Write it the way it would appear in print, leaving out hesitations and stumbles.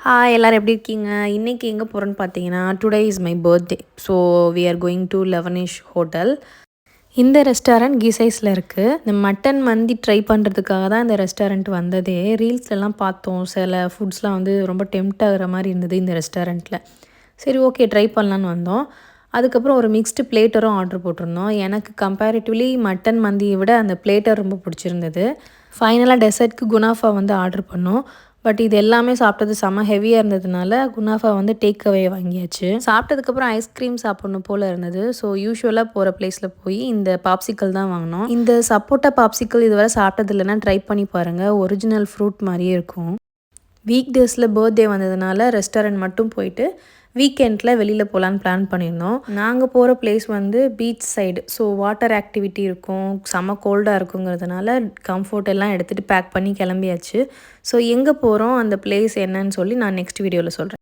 Hi எல்லாரும் எப்படி இருக்கீங்க? இன்றைக்கி எங்கே போகிறோன்னு பார்த்தீங்கன்னா, today is my birthday. So we are going to Levanish hotel. இந்த ரெஸ்டாரண்ட் கீசைஸில் இருக்குது. இந்த மட்டன் மந்தி ட்ரை பண்ணுறதுக்காக தான் இந்த ரெஸ்டாரண்ட் வந்ததே. ரீல்ஸ்லலாம் பார்த்தோம், சில ஃபுட்ஸ்லாம் வந்து ரொம்ப டெம்ட் ஆகிற மாதிரி இருந்தது இந்த ரெஸ்டாரண்ட்டில். சரி ஓகே ட்ரை பண்ணலான்னு வந்தோம். அதுக்கப்புறம் ஒரு மிக்ஸ்டு பிளேட்டரும் ஆர்டர் போட்டிருந்தோம். எனக்கு கம்பேரிட்டிவ்லி மட்டன் மந்தியை விட அந்த பிளேட்டர் ரொம்ப பிடிச்சிருந்தது. ஃபைனலாக டெசர்ட்க்கு குனாஃபா வந்து ஆர்டர் பண்ணோம். பட் இது எல்லாமே சாப்பிட்டது செம்ம ஹெவியாக இருந்ததுனால குனாஃபா வந்து டேக் அவே வாங்கியாச்சு. சாப்பிட்டதுக்கப்புறம் ஐஸ்கிரீம் சாப்பிட்ணும் போல் இருந்தது. ஸோ யூஸ்வலாக போகிற பிளேஸில் போய் இந்த பாப்சிக்கல் தான் வாங்கினோம். இந்த சப்போட்டா பாப்சிக்கல் இதுவரை சாப்பிட்டது இல்லைன்னா ட்ரை பண்ணி பாருங்கள். ஒரிஜினல் ஃப்ரூட் மாதிரியே இருக்கும். வீக் டேஸில் பர்த்டே வந்ததுனால ரெஸ்டாரண்ட் மட்டும் போயிட்டு வீக்கெண்டில் வெளியில் போகலான்னு பிளான் பண்ணியிருந்தோம். நாங்கள் போகிற பிளேஸ் வந்து beach side. So water activity இருக்கும், செம்ம கோல்டாக இருக்குங்கிறதுனால கம்ஃபர்ட் எல்லாம் எடுத்துகிட்டு பேக் பண்ணி கிளம்பியாச்சு. ஸோ எங்கே போகிறோம், அந்த பிளேஸ் என்னன்னு சொல்லி நான் நெக்ஸ்ட் வீடியோவில் சொல்கிறேன்.